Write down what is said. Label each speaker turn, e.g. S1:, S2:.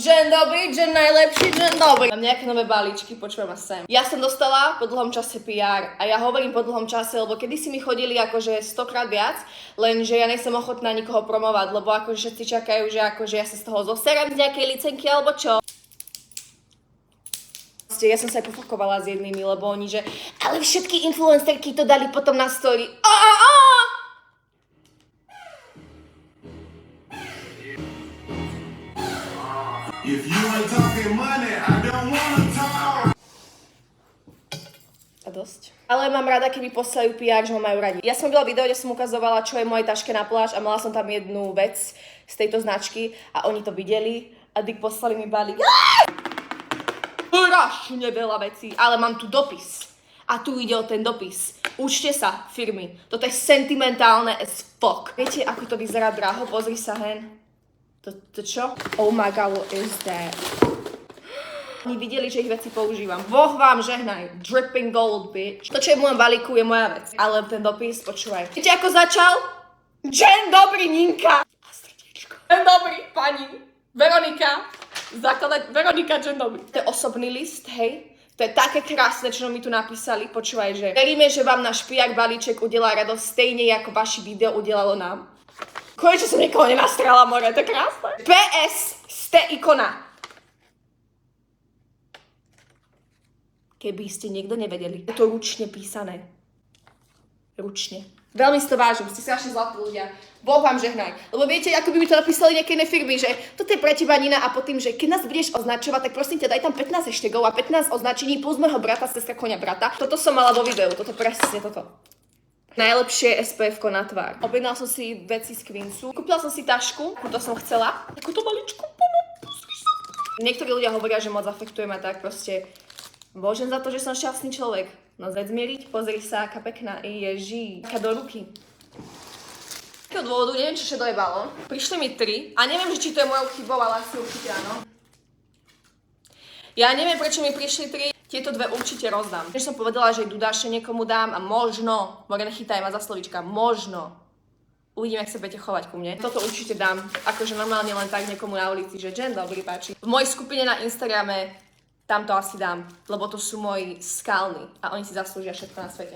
S1: Deň dobrý, deň najlepší, deň dobrý. Mám nejaké nové balíčky, počujem ma sem. Ja som dostala po dlhom čase PR a ja hovorím po dlhom čase, lebo kedysi mi chodili akože 100-krát viac, lenže ja nejsem ochotná nikoho promovať, lebo akože všetci čakajú, že akože ja sa z toho zoserem z nejakej licenky alebo čo. Ja som sa aj pofakovala s jednými, lebo oni, že ale všetky influencerky to dali potom na story.
S2: If you ain't talking money, I don't wanna talk.
S1: A dosť. Ale mám rada, keby poslajú PR, že ma majú radi. Ja som robila video, kde som ukazovala, čo je v mojej taške na pláž a mala som tam jednu vec z tejto značky a oni to videli a Dick poslali mi balík. Strašne veľa vecí, ale mám tu dopis. A tu ide o ten dopis. Učte sa, firmy. Toto je sentimentálne as fuck. Viete, ako to vyzerá draho? Pozri sa hen. To čo? Oh my god, what is that? Oni videli, že ich veci používam. Boh vám žehnaj. Dripping gold, bitch. To, čo je v mojom balíku, je moja vec. Ale ten dopis, počúvaj. Viete, ako začal? Deň dobrý, Ninka. Deň dobrý, pani. Veronika. Veronika, deň dobrý. To je osobný list, hej? To je také krásne, čo mi tu napísali. Počúvaj, že veríme, že vám náš PR balíček udelá radosť stejne, ako vaše video udelalo nám. Konečne som niekoho nenastrala, more, to je krásne. PS, ste ikona. Keby ste niekto nevedeli. Je to ručne písané. Ručne. Veľmi si to vážim, ste strašne zlatí ľudia. Boh vám žehnaj. Lebo viete, ako by mi to napísali nejaké iné firmy, že toto je pre teba, Nina, a potom, že keď nás budeš označovať, tak prosím ťa, daj tam 15 hashtagov a 15 označení plus môjho brata, sestra, konia, brata. Toto som mala vo videu, toto presne toto. Najlepšie SPF-ko na tvár. Objednal som si veci z Queensu. Kúpila som si tašku, to som chcela. Takúto maličku. Niektorí ľudia hovoria, že moc afektujem a tak proste. Božem za to, že som šťastný človek. No zveď zmieriť, pozri sa, aká pekná. Ježí, aká do ruky. Z takého dôvodu, neviem, čo všetko je balón. Prišli mi 3 a neviem, či to je mojou chybou, ale asi určite áno. Ja neviem, prečo mi prišli 3. Tieto dve určite rozdám. Než som povedala, že Dudáše niekomu dám a možno, Morgan, chytaj ma za slovíčka, možno. Uvidím, jak sa budete chovať ku mne. Toto určite dám, akože normálne len tak niekomu na ulici, že Jen, dobrý páči. V mojej skupine na Instagrame tam to asi dám, lebo to sú moji skalní a oni si zaslúžia všetko na svete.